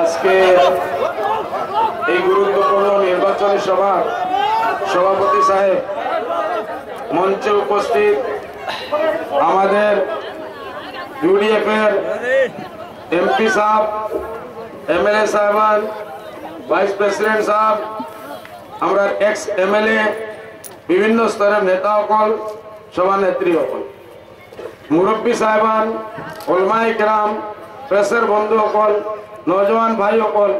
আজকে এই গুরুত্বপূর্ণ নির্বাচনী সভা সভাপতি সাহেব, মঞ্চে উপস্থিত আমাদের ইউডিএফ এর এমপি সাহেব, এমএলএ সাহেবান, ভাইস প্রেসিডেন্ট সাহেব, আমরা এক্স এমএলএ, বিভিন্ন স্তরের নেতা সকল, সভানেত্রী সকল, মুরব্বী সাহেবান, ওলমায়ে কেরাম, প্রেসের বন্ধু সকল, নওজওয়ান ভাই সকল,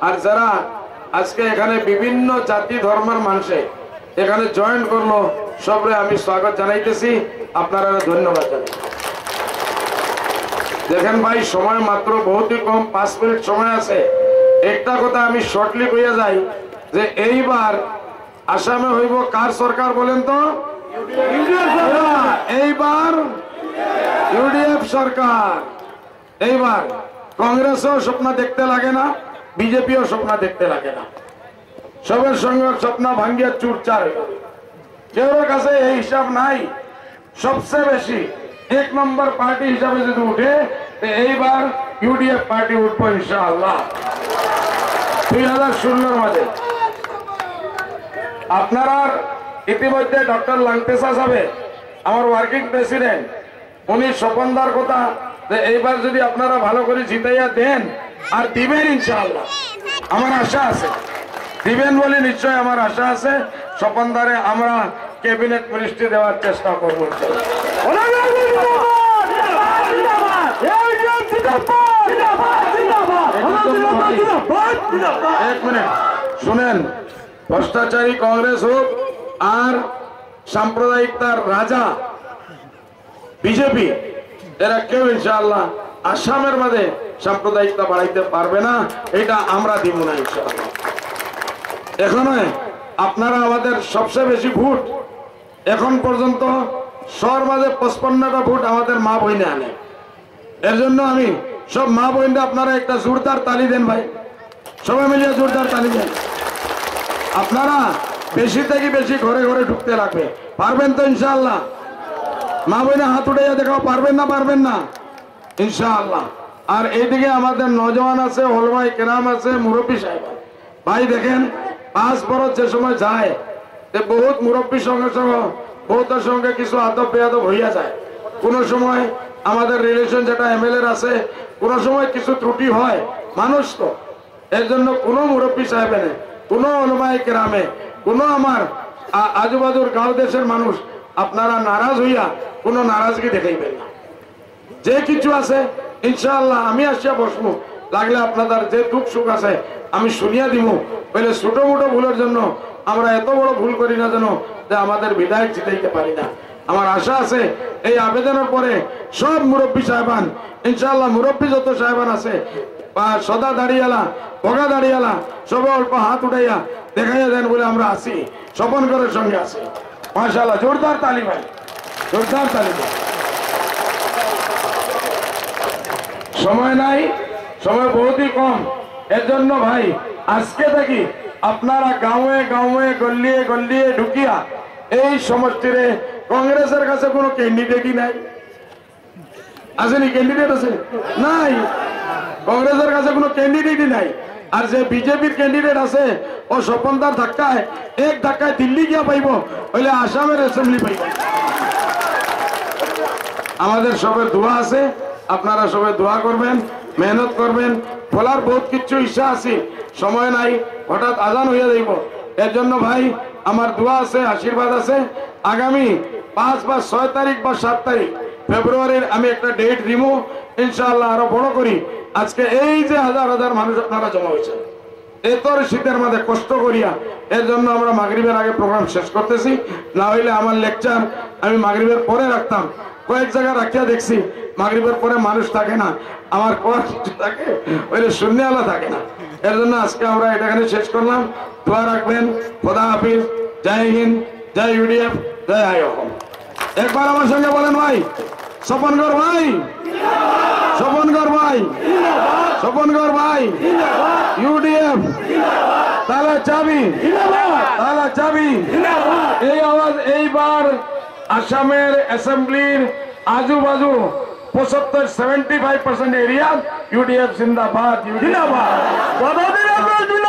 আর যারা আজকে এখানে বিভিন্ন জাতি ধর্মের মানুষে এখানে জয়েন করলো, সবরে আমি স্বাগত জানাইতেছি, আপনারা ধন্যবাদ জানাই। দেখেন ভাই, সময় মাত্র বহুতই কম, 5 মিনিট সময় আছে। একটা কথা আমি শর্টলি কইয়া যাই যে এইবার আসামে হইব কার সরকার বলেন তো? এইবার ইউডিএফ সরকার। এইবার কংগ্রেসও স্বপ্ন দেখতে লাগে না, বিজেপিও স্বপ্ন দেখতে লাগে না, সবের সঙ্গে স্বপ্ন ভাঙ্গিয়া চুরচার। কেউ কাছে এই হিসাব নাই। সবচেয়ে বেশি 1 নম্বর পার্টি হিসাবে যদি উঠে, এইবার ইউডিএফ পার্টি উঠবো ইনশাআল্লাহ 2016 মাঝে। আপনারা ইতিমধ্যে ডক্টর লাংতেসা সাহেব, আমার ওয়ার্কিং প্রেসিডেন্ট, উনি স্বপনদার কথা যে এইবার যদি আপনারা ভালো করে জিতাইয়া দেন আর দিবেন ইনশাআল্লাহ, আমার আশা আছে দিবেন বলে নিশ্চয় আমার আশা আছে। স্বপনদারে আমরা ক্যাবিনেট মিনিস্ট্রি দেওয়ার চেষ্টা করবো। এক মিনিট শুনেন, ভ্রষ্টাচারী কংগ্রেস হোক আর সাম্প্রদায়িকতার রাজা বিজেপি, এরা কেউ ইনশাআল্লাহ আসামের মধ্যে সাম্প্রদায়িকতা বাড়াইতে পারবে না, এটা আমরা দিব না ইনশাআল্লাহ। এখানে আপনারা আমাদের সবচেয়ে বেশি ভোট এখন পর্যন্ত সর মাঝে 55টা ভোট আমাদের মা বইনে আনে। এর জন্য আমি সব মা বইনরা আপনারা একটা জোরদার তালি দেন ভাই, সবাই মিলিয়ে জোরদার তালি দেন। আপনারা বেশি থেকে বেশি ঘরে ঘরে ঢুকতে লাগবে, পারবেন তো ইনশাআল্লাহ? মা বইনে হাত উঠাইয়া দেখাও, পারবেন না? পারবেন না ইনশাআল্লাহ। আর এইদিকে আমাদের নওজওয়ান আছে, ওলমায়ে কেরাম আছে, মুরব্বী সাহেব ভাই, দেখেন 5 বছর যে সময় যায় বহুত মুরব্বীর সঙ্গে সঙ্গে বহুতের সঙ্গে কিছু আদব বেয়াদব হইয়া যায়। কোন সময় আমাদের রিলেশন যেটা এমএলএর আছে, কোন সময় কিছু ত্রুটি হয়, মানুষ তো। এর জন্য কোনো মুরব্বী সাহেবে নেই, কোনো ওলমায়ে কেরামে, কোনো আমার আজুবাজুর গাঁও দেশের মানুষ আপনারা নারাজ হইয়া কোনো নারাজগি দেখাইবেন না। যে কিছু আছে ইনশাআল্লাহ আমি আসিয়া বসবো, লাগলে আপনাদের যে দুঃখ সুখ আছে আমি শুনিয়া দিব। বলে ছোট মোটো ভুলের জন্য আমরা এত বড় ভুল করি না যেন যে আমাদের বিধায়ক জিতাইতে পারি না। আমার আশা আছে এই আবেদনের পরে সব মুরব্বী সাহেবান ইনশাআল্লাহ, মুরব্বী যত সাহেবান আছে, সদা দাঁড়িয়ালা, বগা দাঁড়িয়ালা, সবাই অল্প হাত উঠাইয়া দেখাইয়া দেন বলে আমরা আসি, স্বপন করার সঙ্গে আছি। মাশাআল্লাহ, জোরদার তালি ভাই, জোরদার তালি ভাই। সময় নাই, সময় বহুতই কম। এর জন্য ভাই আজকে থেকে আপনারা গাঁয়ে গাঁয়ে গল্লিয়ে গল্লিয়ে ঢুকিয়া এই সমষ্টিরে কংগ্রেসের কাছে কোনো ক্যান্ডিডেটই নাই। আসেনি? ক্যান্ডিডেট আছে? নাই, কংগ্রেসের কাছে কোনো ক্যান্ডিডেটই নাই। আর যে বিজেপির ক্যান্ডিডেট আছে ও স্বপনদার ধাক্কায় এক ধাক্কায় দিল্লি গিয়া পাইব, হইলে আসামের অ্যাসেম্বলি পাইব। আমাদের সবের দোয়া আছে, আপনারা সবাই দোয়া করবেন, মেহনত করবেন। বলার বহুত কিছু ইচ্ছা আছে, সময় নাই, হঠাৎ আজান হইয়া যাইব। এর জন্য ভাই আমার দোয়া আছে, আশীর্বাদ আছে। আগামী 5 বা 6 তারিখ বা 7 তারিখ ফেব্রুয়ারির আমি একটা ডেট দিব ইনশাআল্লাহ, আরো বড় করি। আজকে এই যে হাজার হাজার মানুষ আপনারা জমা হয়েছে এতর শীতের মধ্যে কষ্ট করিয়া, এর জন্য আমরা মাগরিবের আগে প্রোগ্রাম শেষ করতেছি। না হইলে আমার লেকচার আমি মাগরিবের পরে রাখতাম, কয়েক জায়গায় রাখিয়া দেখছি মাগরিবের পরে মানুষ থাকে না, আমার কোয়ার থাকে, ওইলে শূন্যওয়ালা থাকে না। এর জন্য আজকে আমরা এখানে শেষ করলাম। দোয়া রাখবেন। খোদা হাফিজ। জয় হিন্দ, জয় ইউডিএফ, জয় আইএফএম। একবার আমার সঙ্গে বলেন ভাই, স্বপনগর ভাই, স্বপনগর ভাই, স্বপনগর ভাই, ইউডিএফ, তালা চাবি, তালা চাবি। এই আওয়াজ এইবার আসামের অ্যাসেম্বলির আজু বাজু 75% एरिया UDF जिंदाबाद जिंदाबाद।